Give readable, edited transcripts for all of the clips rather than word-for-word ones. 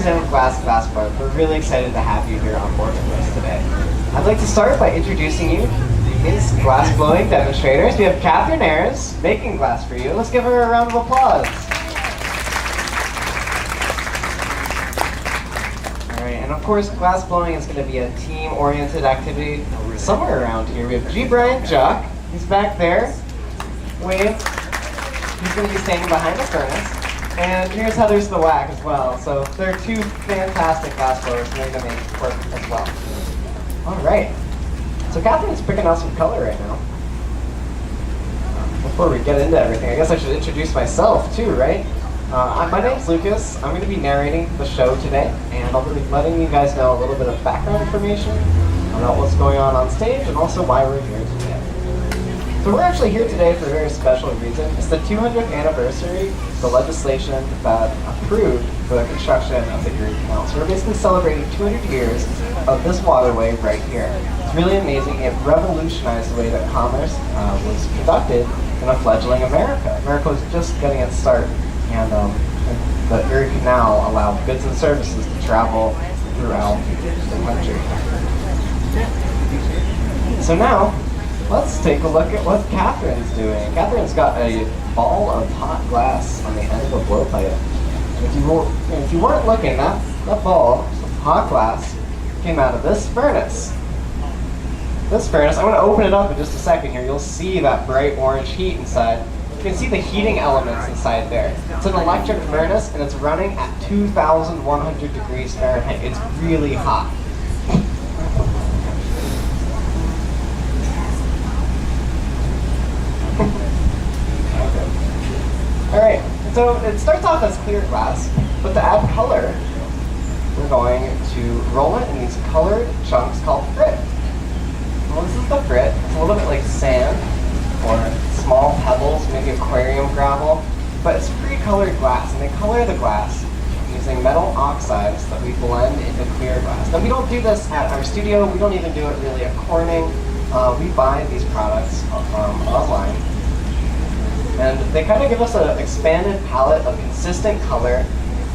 representative of Glassbarge. We're really excited to have you here on board with us today. I'd like to start by introducing you these glass blowing demonstrators. We have Catherine Ayers making glass for you. Let's give her a round of applause. All right, and of course, glass blowing is going to be a team-oriented activity somewhere around here. We have G. Brian Jock. He's back there. Wave. He's going to be standing behind the furnace. And here's Heather's the Whack as well. So they're two fantastic glass blowers and they're going to make work as well. All right. So Catherine's picking out some color right now. Before we get into everything, I guess I should introduce myself too, right? My name's Lucas. I'm going to be narrating the show today, and I'll be letting you guys know a little bit of background information about what's going on stage and also why we're here today. So we're actually here today for a very special reason. It's the 200th anniversary of the legislation that approved for the construction of the Erie Canal. So we're basically celebrating 200 years of this waterway right here. It's really amazing. It revolutionized the way that commerce was conducted in a fledgling America. America was just getting its start, and the Erie Canal allowed goods and services to travel throughout the country. So now, let's take a look at what Catherine's doing. Catherine's got a ball of hot glass on the end of a blowpipe. If you weren't looking, that ball of hot glass came out of this furnace. This furnace, I'm going to open it up in just a second here. You'll see that bright orange heat inside. You can see the heating elements inside there. It's an electric furnace and it's running at 2,100 degrees Fahrenheit. It's really hot. Alright, so it starts off as clear glass, but to add color, we're going to roll it in these colored chunks called frit. Well, this is the frit. It's a little bit like sand or small pebbles, maybe aquarium gravel, but it's pre-colored glass, and they color the glass using metal oxides that we blend into clear glass. Now, we don't do this at our studio. We don't even do it really at Corning. We buy these products online. And they kind of give us an expanded palette of consistent color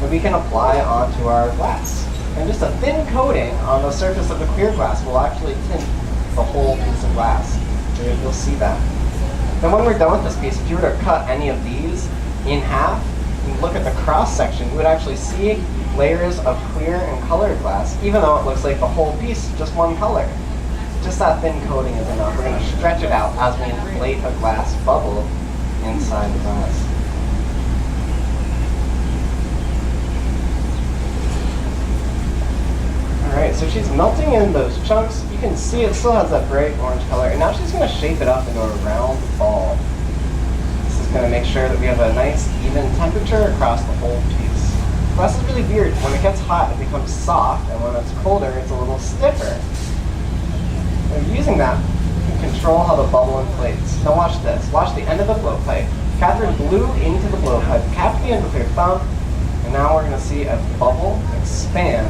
that we can apply onto our glass. And just a thin coating on the surface of the clear glass will actually tint the whole piece of glass. You'll see that. Then when we're done with this piece, if you were to cut any of these in half and look at the cross section, you would actually see layers of clear and colored glass, even though it looks like the whole piece is just one color. Just that thin coating is enough. We're going to stretch it out as we inflate a glass bubble inside the glass. Alright, so she's melting in those chunks. You can see it still has that bright orange color, and now she's going to shape it up into a round ball. This is going to make sure that we have a nice even temperature across the whole piece. Glass is really weird. When it gets hot, it becomes soft, and when it's colder, it's a little stiffer. And using that, control how the bubble inflates. Now watch this. Watch the end of the blowpipe. Catherine blew into the blowpipe, capped the end with her thumb, and now we're going to see a bubble expand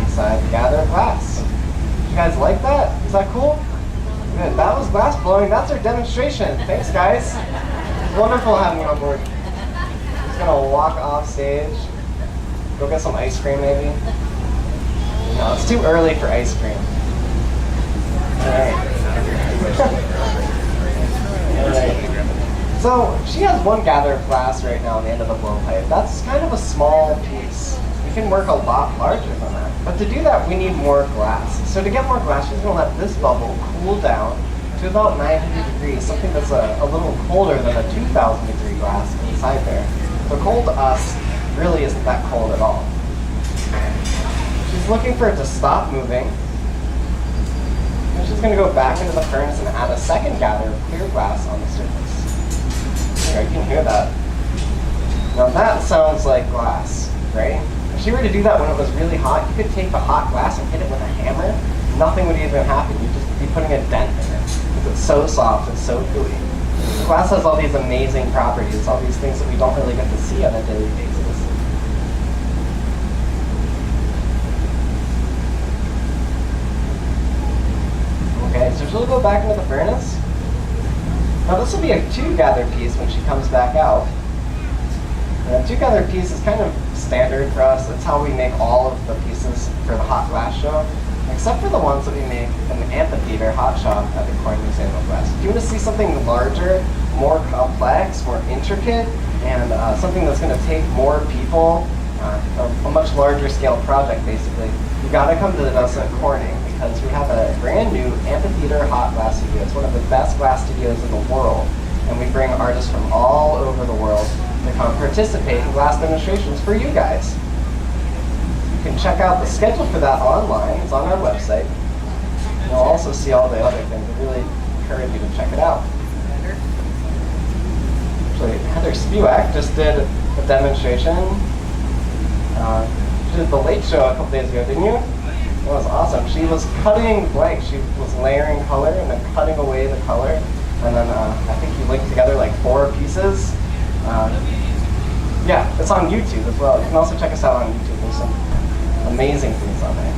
inside the gathered glass. You guys like that? Is that cool? Good. That was glass blowing. That's our demonstration. Thanks, guys. Wonderful having you on board. Just going to walk off stage. Go get some ice cream, maybe. No, it's too early for ice cream. All right. Alright. So she has one gather of glass right now on the end of the blowpipe. That's kind of a small piece. We can work a lot larger than that. But to do that, we need more glass. So to get more glass, she's going to let this bubble cool down to about 900 degrees, something that's a little colder than a 2,000 degree glass inside there. So cold to us really isn't that cold at all. She's looking for it to stop moving. And she's going to go back into the furnace and add a second gather of clear glass on the surface. There, you can hear that. Now that sounds like glass, right? If she were to do that when it was really hot, you could take the hot glass and hit it with a hammer. Nothing would even happen. You'd just be putting a dent in it because it's so soft and so gooey. Glass has all these amazing properties, all these things that we don't really get to see on a daily basis. Okay, so she'll go back into the furnace. Now this will be a 2-gather piece when she comes back out. And a two-gather piece is kind of standard for us. It's how we make all of the pieces for the hot glass show, except for the ones that we make in the amphitheater hot shop at the Corn Museum of Glass. If you want to see something larger, more complex, more intricate, and something that's going to take more people, a much larger scale project basically, you got to come to us at Corning, because we have a brand new amphitheater hot glass studio. It's one of the best glass studios in the world, and we bring artists from all over the world to come participate in glass demonstrations for you guys. You can check out the schedule for that online. It's on our website. You'll also see all the other things. I really encourage you to check it out. Actually, Heather Spivak just did a demonstration. She did the Late Show a couple days ago, didn't you? It was awesome. She was cutting blank. She was layering color and then cutting away the color. And then I think you linked together like 4 pieces. Yeah, it's on YouTube as well. You can also check us out on YouTube. There's some amazing things on there.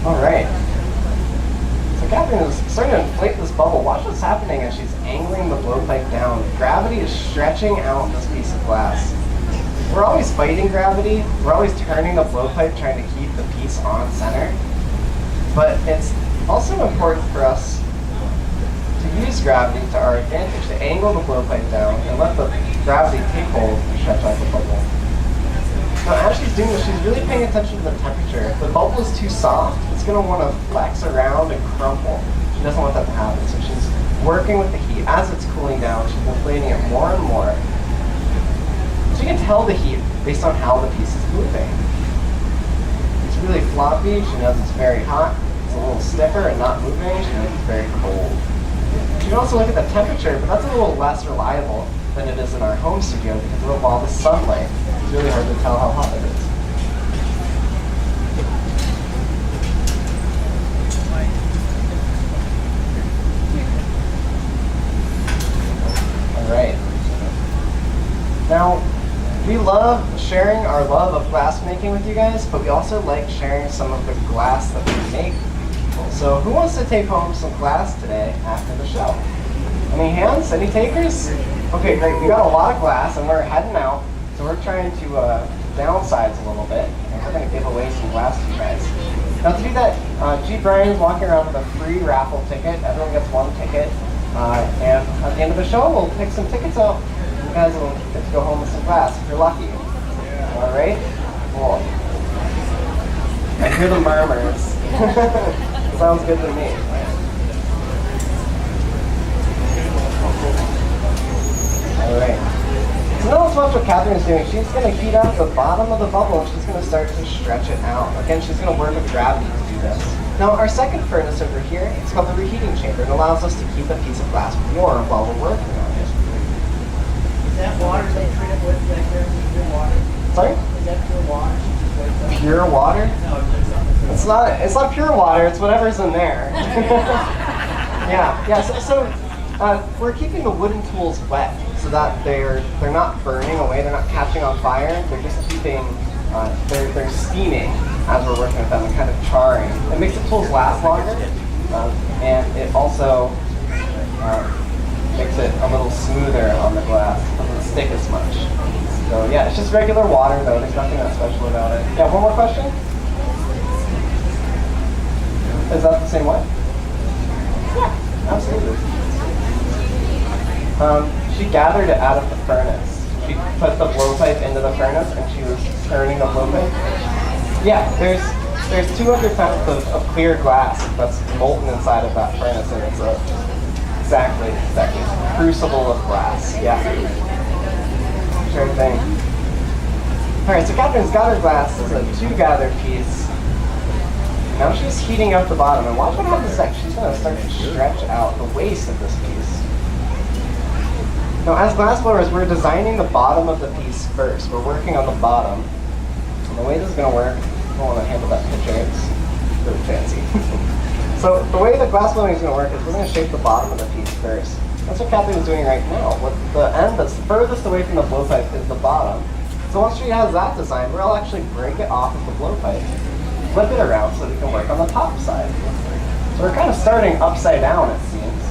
All right. So Catherine is starting to inflate this bubble. Watch what's happening as she's angling the blowpipe down. Gravity is stretching out this piece of glass. We're always fighting gravity. We're always turning the blowpipe, trying to keep the piece on center. But it's also important for us to use gravity to our advantage, to angle the blowpipe down and let the gravity take hold and stretch out the bubble. Now, as she's doing this, she's really paying attention to the temperature. If the bubble is too soft, it's going to want to flex around and crumple. She doesn't want that to happen, so she's working with the heat. As it's cooling down, she's inflating it more and more. So you can tell the heat based on how the piece is moving. It's really floppy. She knows it's very hot. It's a little stiffer and not moving. She knows it's very cold. You can also look at the temperature, but that's a little less reliable than it is in our home studio because of all the sunlight. It's really hard to tell how hot it is. All right. Now, we love sharing our love of glass making with you guys, but we also like sharing some of the glass that we make. So who wants to take home some glass today after the show? Any hands? Any takers? Okay, great. We got a lot of glass and we're heading out. So we're trying to downsize a little bit. And we're going to give away some glass to you guys. Now to do that, G. Brian's walking around with a free raffle ticket. Everyone gets 1 ticket. And at the end of the show, we'll pick some tickets out. You guys will get to go home with some glass if you're lucky. All right? Cool. I hear the murmurs. Sounds good to me. Alright. So now let's watch what Catherine's doing. She's going to heat up the bottom of the bubble and she's going to start to stretch it out. Again, she's going to work with gravity to do this. Now our second furnace over here, it's called the reheating chamber. It allows us to keep a piece of glass warm while we're working on it. Is that water they treat it with like there's pure water? Sorry? Is that pure water? Pure water? No, it's something. It's not pure water, it's whatever's in there. Yeah, so we're keeping the wooden tools wet so that they're not burning away, they're not catching on fire, they're just keeping, they're steaming as we're working with them and kind of charring. It makes the tools last longer, and it also makes it a little smoother on the glass. It doesn't stick as much. So yeah, it's just regular water though, there's nothing that special about it. Yeah, one more question? Is that the same way? Yeah, absolutely. She gathered it out of the furnace. She put the blowpipe into the furnace and she was turning the blowpipe. Yeah, there's 200 pounds of clear glass that's molten inside of that furnace, and it's exactly a crucible of glass. Yeah. Sure thing. Alright, so Catherine's got her glass. This is a 2-gather piece. Now she's heating up the bottom, and watch what happens next. She's going to start to stretch out the waist of this piece. Now as glassblowers, we're designing the bottom of the piece first. We're working on the bottom. And the way this is going to work, I don't want to handle that picture, it's really fancy. So the way the glassblowing is going to work is we're going to shape the bottom of the piece first. That's what Kathleen is doing right now. What the end that's furthest away from the blowpipe is the bottom. So once she has that designed, we'll actually break it off of the blowpipe, flip it around so we can work on the top side. So we're kind of starting upside down, it seems.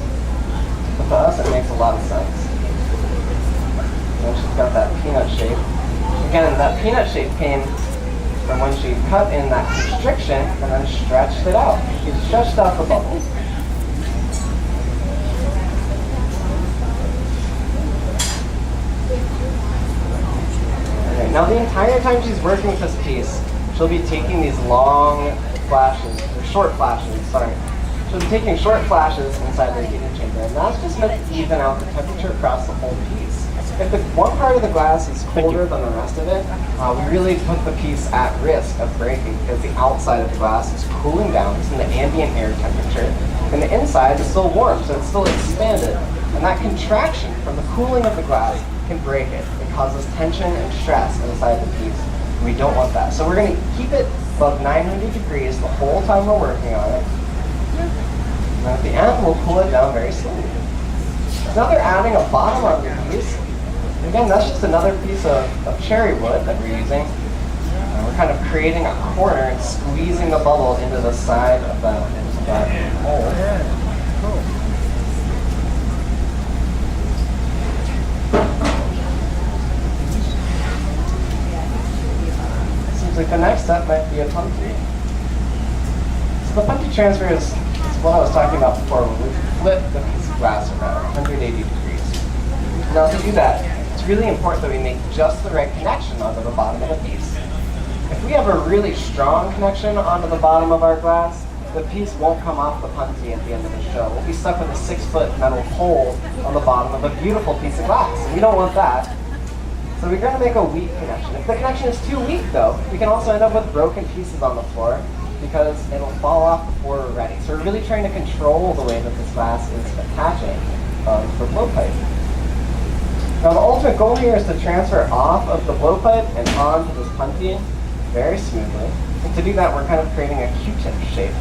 But to us, it makes a lot of sense. And then she's got that peanut shape. Again, that peanut shape came from when she cut in that constriction and then stretched it out. She stretched out the bubbles. Okay, now the entire time she's working with this piece, she'll be taking these long flashes, or short flashes, sorry. She'll be taking short flashes inside the heating chamber, and that's just meant to even out the temperature across the whole piece. If the one part of the glass is colder than the rest of it, we really put the piece at risk of breaking because the outside of the glass is cooling down, it's in the ambient air temperature, and the inside is still warm, so it's still expanded. And that contraction from the cooling of the glass can break it. It causes tension and stress inside the piece. We don't want that. So we're going to keep it above 900 degrees the whole time we're working on it. And at the end, we'll cool it down very slowly. Now they're adding a bottom on the piece. Again, that's just another piece of cherry wood that we're using. We're kind of creating a corner and squeezing the bubble into the side of that hole. Seems like the next step might be a punty. So the punty transfer is what I was talking about before, when we flip the piece of glass around 180 degrees. Now to do that, it's really important that we make just the right connection onto the bottom of the piece. If we have a really strong connection onto the bottom of our glass, the piece won't come off the punty at the end of the show. We'll be stuck with a 6-foot metal hole on the bottom of a beautiful piece of glass. We don't want that. So we're going to make a weak connection. If the connection is too weak though, we can also end up with broken pieces on the floor because it'll fall off before we're ready. So we're really trying to control the way that this glass is attaching for blowpipe. Now the ultimate goal here is to transfer off of the blowpipe and onto this punty very smoothly. And to do that, we're kind of creating a Q-tip shape.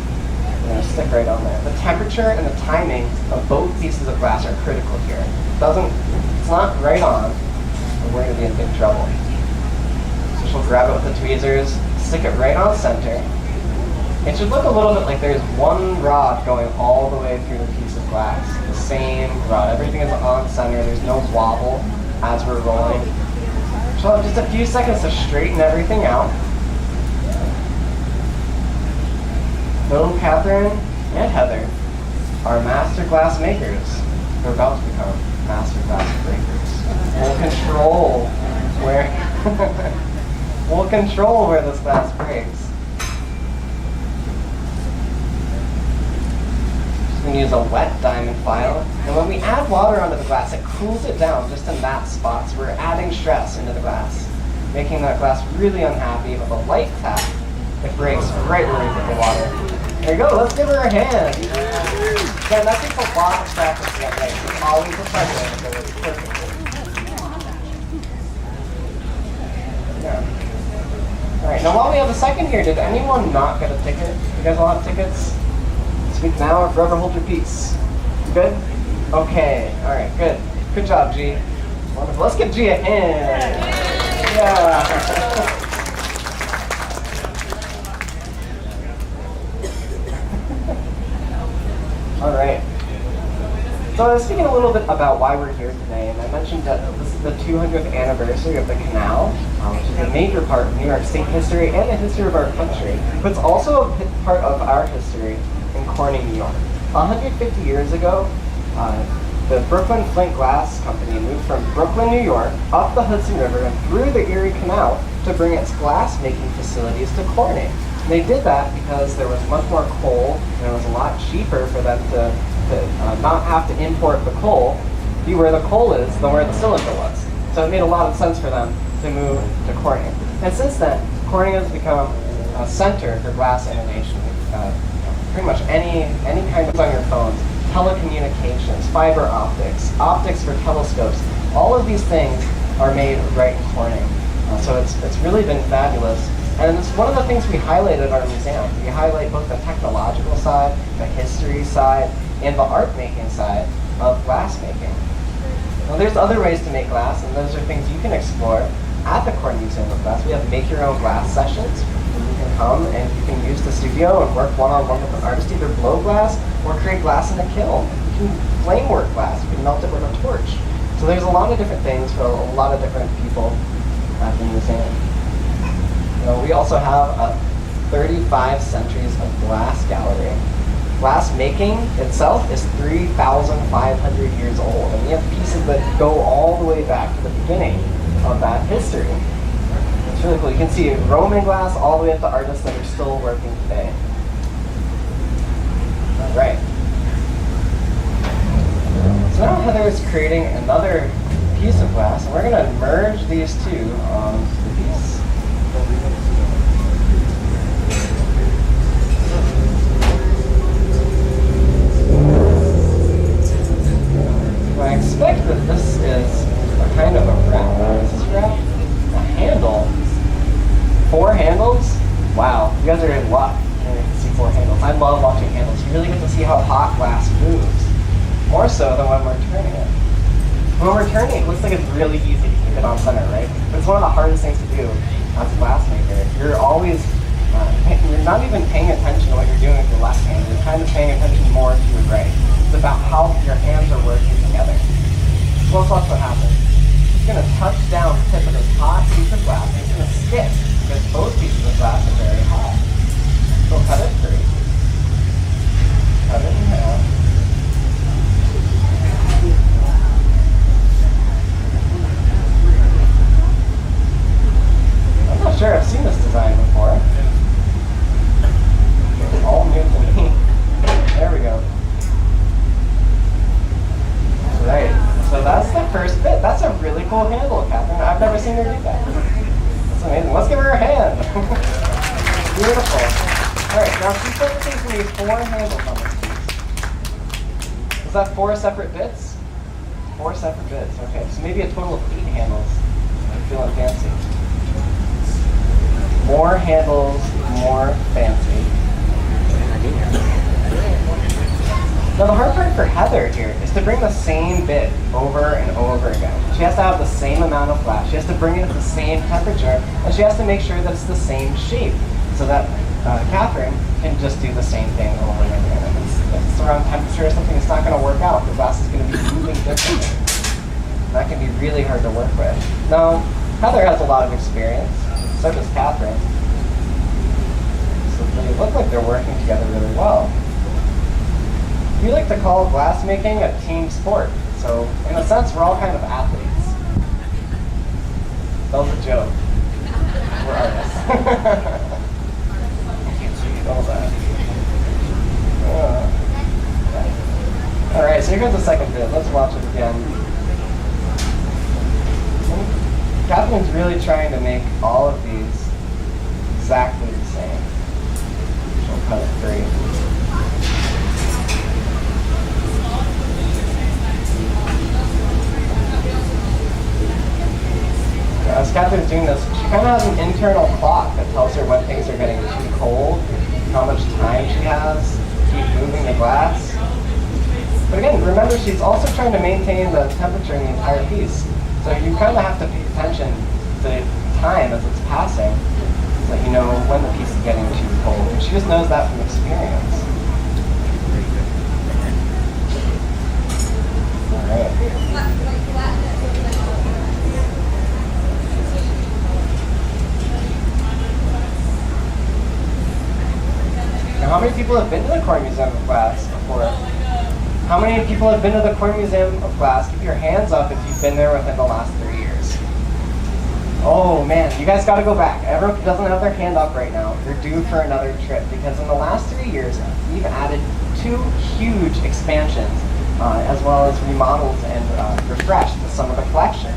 We're going to stick right on there. The temperature and the timing of both pieces of glass are critical here. It's not right on, and we're going to be in big trouble. So she'll grab it with the tweezers, stick it right on center. It should look a little bit like there's one rod going all the way through the piece of glass. The same rod. Everything is on center. There's no wobble as we're rolling. She'll have just a few seconds to straighten everything out. Though Catherine and Heather are master glass makers, they're about to become master glass breakers. We'll control where this glass breaks. We're going to use a wet diamond file, and when we add water onto the glass, it cools it down just in that spot. So we're adding stress into the glass, making that glass really unhappy. With a light tap, it breaks right where we put the water. There you go, let's give her a hand. Again, that takes a lot of practice to get right. It's always a pleasure to do it perfectly. Yeah. Alright, now while we have a second here, did anyone not get a ticket? You guys all have tickets? Speak now or forever hold your peace. Good? Okay, alright, good. Good job, G. Wonderful. Let's give G a hand. Yeah. Alright. So I was speaking a little bit about why we're here today, and I mentioned that this is the 200th anniversary of the canal, which is a major part of New York State history and the history of our country, but it's also a part of our history in Corning, New York. 150 years ago, the Brooklyn Flint Glass Company moved from Brooklyn, New York, up the Hudson River and through the Erie Canal to bring its glass-making facilities to Corning. And they did that because there was much more coal, and it was a lot cheaper for them to not have to import the coal, be where the coal is than where the silica was. So it made a lot of sense for them to move to Corning. And since then, Corning has become a center for glass innovation. Pretty much any kind of on your phones, telecommunications, fiber optics, optics for telescopes, all of these things are made right in Corning. So it's really been fabulous. And it's one of the things we highlight at our museum. We highlight both the technological side, the history side, and the art making side of glass making. Now there's other ways to make glass, and those are things you can explore at the Corning Museum of Glass. We have make your own glass sessions. You can come and you can use the studio and work one-on-one with an artist, either blow glass or create glass in a kiln. You can flame work glass, you can melt it with a torch. So there's a lot of different things for a lot of different people at the museum. We also have a 35 centuries of glass gallery. Glass making itself is 3,500 years old, and we have pieces that go all the way back to the beginning of that history. It's really cool. You can see Roman glass all the way up to artists that are still working today. All right. So now Heather is creating another piece of glass, and we're going to merge these two onto the piece. I expect that this is a kind of a wrap. Is this wrap? A handle. 4 handles? Wow, you guys are in luck. You can see 4 handles. I love watching handles. You really get to see how hot glass moves. More so than when we're turning it. When we're turning it looks like it's really easy to keep it on center, right? But it's one of the hardest things to do as a glass maker. You're always, you're not even paying attention to what you're doing with your left hand. You're kind of paying attention more to your right. It's about how your hands are working together. So let's watch what happens. He's going to touch down the tip of this hot piece of glass. It's going to stick because both pieces of glass are very hot. So cut it free. Cut it in half. I'm not sure I've seen this design before. It's all new to me. There we go. Right. So that's the first bit. That's a really cool handle, Catherine. I've never seen her do that. That's amazing. Let's give her a hand. Beautiful. All right. Now she said that there's going to be 4 handles on this piece. Is that 4 separate bits? 4 separate bits. Okay. So maybe a total of 8 handles. I'm feeling fancy. More handles, more fancy. Now the hard part for Heather here is to bring the same bit over and over again. She has to have the same amount of glass. She has to bring it at the same temperature, and she has to make sure that it's the same shape, so that Catherine can just do the same thing over and over again. If it's the wrong temperature or something, it's not going to work out. The glass is going to be moving differently. And that can be really hard to work with. Now, Heather has a lot of experience, so does Catherine. So they look like they're working together really well. We like to call glass making a team sport. So in a sense, we're all kind of athletes. That was a joke. We're artists. All that. All right, so here goes the second bit. Let's watch it again. Catherine's really trying to make all of these exactly the same. She'll cut it free. As Catherine's doing this, she kind of has an internal clock that tells her when things are getting too cold, how much time she has to keep moving the glass. But again, remember, she's also trying to maintain the temperature in the entire piece. So you kind of have to pay attention to time as it's passing, so that you know when the piece is getting too cold. And she just knows that from experience. All right. Now, how many people have been to the Corn Museum of Glass before? How many people have been to the Corn Museum of Glass? Keep your hands up if you've been there within the last 3 years. Oh man, you guys gotta go back. Everyone who doesn't have their hand up right now, you're due for another trip, because in the last 3 years, we've added 2 huge expansions, as well as remodeled and refreshed some of the collections.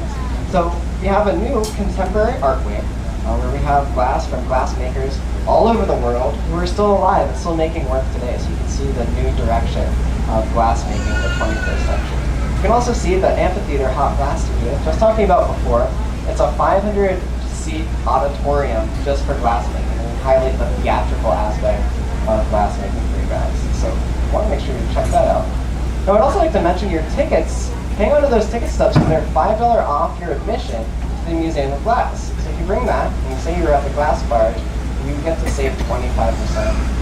So we have a new contemporary art wing, where we have glass from glass makers all over the world who are still alive and still making work today. So you can see the new direction of glass making in the 21st century. You can also see the amphitheater hot glass studio, which I was talking about before. It's a 500-seat auditorium just for glass making, and we highlight the theatrical aspect of glass making for you guys. So I want to make sure you check that out. Now, I'd also like to mention your tickets. Hang on to those ticket stubs because they're $5 off your admission to the Museum of Glass. So if you bring that, and you say you're at the Glassbarge, you get to save 25%.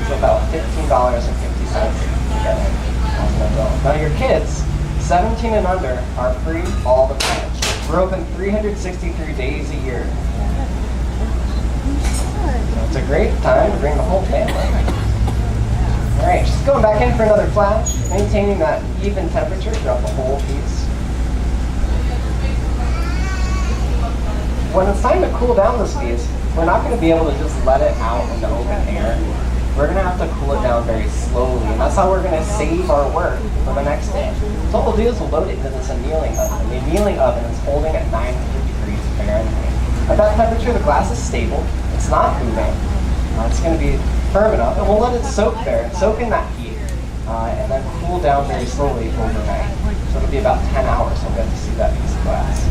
It's about $15.50 to get in as an adult. Now your kids, 17 and under are free all the time. We're open 363 days a year. So it's a great time to bring the whole family. All right, just going back in for another flash, maintaining that even temperature throughout the whole piece. When it's time to cool down this piece, we're not going to be able to just let it out in the open air. We're going to have to cool it down very slowly, and that's how we're going to save our work for the next day. So what we'll do is we'll load it into this annealing oven. The annealing oven is holding at 900 degrees Fahrenheit. At that temperature, the glass is stable. It's not moving. It's going to be firm enough, and we'll let it soak there, soak in that heat, and then cool down very slowly overnight. So it'll be about 10 hours. We'll get to see that piece of glass.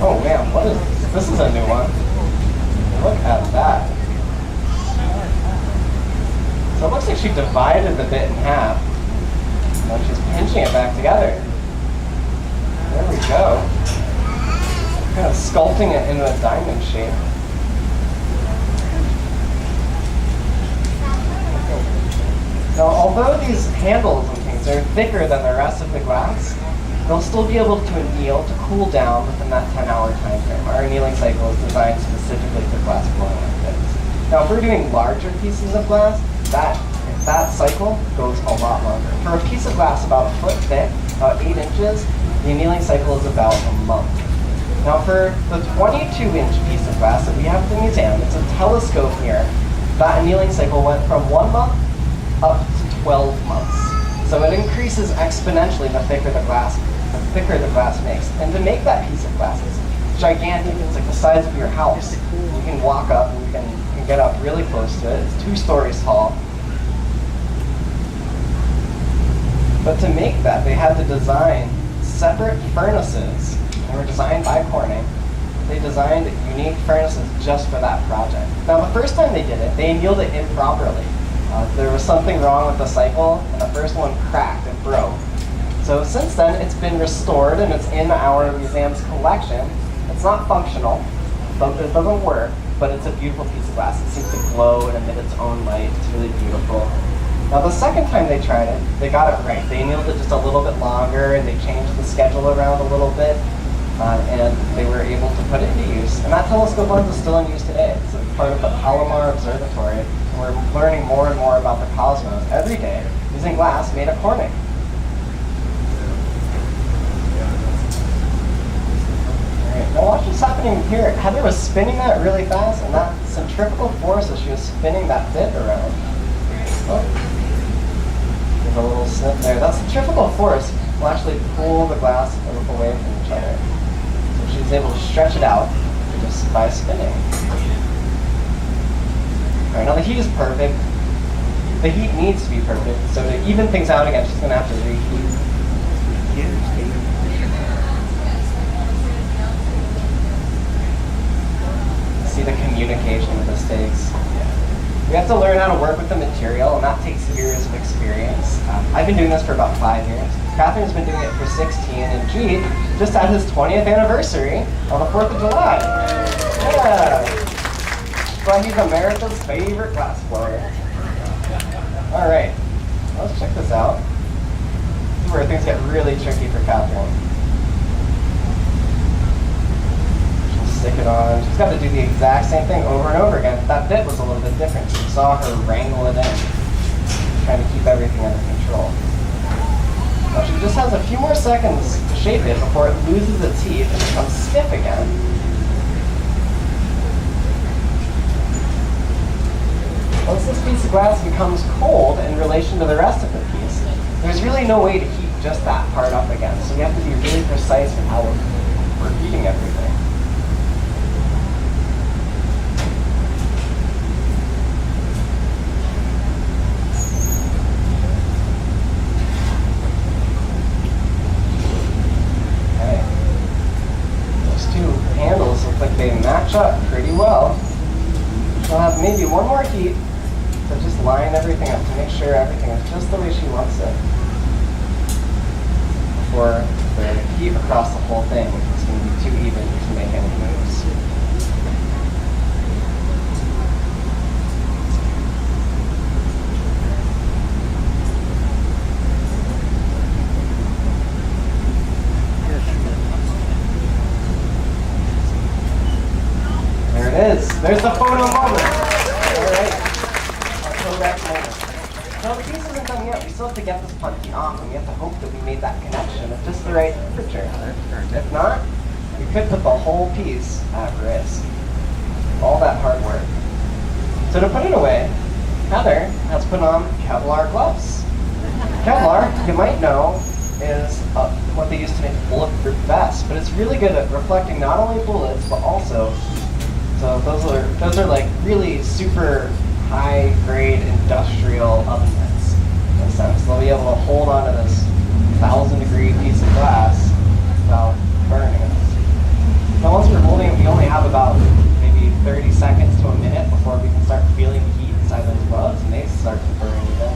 Oh man, what is this? This is a new one. Look at that. So it looks like she divided the bit in half. Now she's pinching it back together. There we go. Kind of sculpting it into a diamond shape. Now, although these handles and things are thicker than the rest of the glass, they'll still be able to anneal, to cool down within that 10-hour time frame. Our annealing cycle is designed specifically for glass blowing like this. Now, if we're doing larger pieces of glass, that cycle goes a lot longer. For a piece of glass about a foot thick, about 8 inches, the annealing cycle is about a month. Now, for the 22-inch piece of glass that we have at the museum, it's a telescope mirror. That annealing cycle went from 1 month up to 12 months. So it increases exponentially the thicker the glass makes. And to make that piece of glass, it's gigantic. It's like the size of your house. You can walk up and you can get up really close to it. It's 2 stories tall. But to make that, they had to design separate furnaces. They were designed by Corning. They designed unique furnaces just for that project. Now, the first time they did it, they annealed it improperly. There was something wrong with the cycle, and the first one cracked and broke. So since then, it's been restored, and it's in our museum's collection. It's not functional, it doesn't work, but it's a beautiful piece of glass. It seems to glow and emit its own light. It's really beautiful. Now, the second time they tried it, they got it right. They annealed it just a little bit longer, and they changed the schedule around a little bit, and they were able to put it into use. And that telescope lens is still in use today. It's a part of the Palomar Observatory. We're learning more and more about the cosmos every day using glass made of Corning. Alright, now watch what's happening here. Heather was spinning that really fast, and that centrifugal force as she was spinning that bit around. Oh. There's a little snip there. That centrifugal force will actually pull the glass away from each other. So she's able to stretch it out just by spinning. All right, now the heat is perfect. The heat needs to be perfect. So to even things out again, she's going to have to reheat. See the communication with the stakes. We have to learn how to work with the material, and that takes years of experience. I've been doing this for about 5 years. Catherine's been doing it for 16, and G just had his 20th anniversary on the 4th of July. Yeah! Well, he's America's favorite glass blower. All right, let's check this out. This is where things get really tricky for Catherine. She'll stick it on. She's got to do the exact same thing over and over again. That bit was a little bit different. So you saw her wrangle it in, trying to keep everything under control. Now she just has a few more seconds to shape it before it loses its heat and becomes stiff again. Once this piece of glass becomes cold in relation to the rest of the piece, there's really no way to heat just that part up again. So we have to be really precise with how we're heating everything. Okay. Those 2 handles look like they match up pretty well. We'll have maybe one more heat. So just line everything up to make sure everything is just the way she wants it. Before the heat across the whole thing is going to be too even to make any moves. moment. All right. Our Kodak moment. So the piece isn't done yet. We still have to get this punty off, and we have to hope that we made that connection at just the right temperature. If not, we could put the whole piece at risk. All that hard work. So to put it away, Heather has put on Kevlar gloves. Kevlar, you might know, is what they use to make bulletproof vests, but it's really good at reflecting not only bullets, but also, so those are like really super high grade industrial oven mitts in a sense. They'll be able to hold on to this 1,000-degree piece of glass without burning it. Now once we're holding it, we only have about maybe 30 seconds to a minute before we can start feeling the heat inside those gloves, and they start to burn even.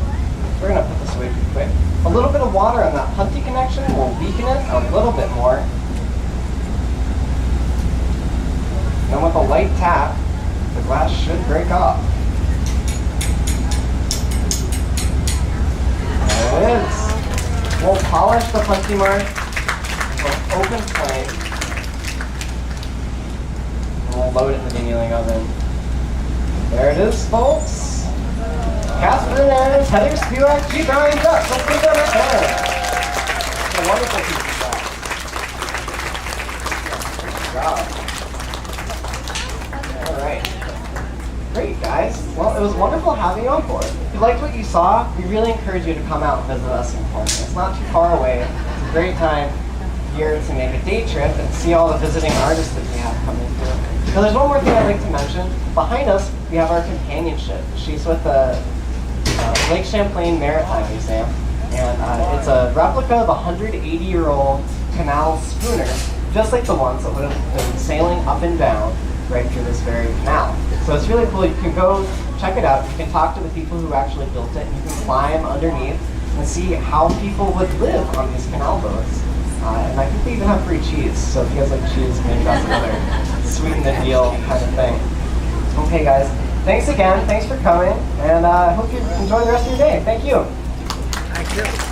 We're gonna put this away pretty quick. A little bit of water on that punty connection will weaken it a little bit more. And then with a light tap, the glass should break off. There it is. We'll polish the punty mark with open flame. And we'll load it in the annealing oven. There it is, folks. Casper and Heather Spivak, keep drawings up. Let's give them a hand. It's a wonderful piece of glass. Good job. All right. Great, guys. Well, it was wonderful having you on board. If you liked what you saw, we really encourage you to come out and visit us in Pullman. It's not too far away. It's a great time here to make a day trip and see all the visiting artists that we have coming through. So there's one more thing I'd like to mention. Behind us, we have our companionship. She's with the Lake Champlain Maritime Museum, and it's a replica of a 180-year-old canal schooner, just like the ones that would have been sailing up and down right through this very canal. So it's really cool. You can go check it out. You can talk to the people who actually built it, and you can climb underneath and see how people would live on these canal boats. And I think they even have free cheese, so if you guys like cheese, maybe that's another sweeten the deal kind of thing. Okay, guys. Thanks again. Thanks for coming, and I hope you enjoy the rest of your day. Thank you. Thank you.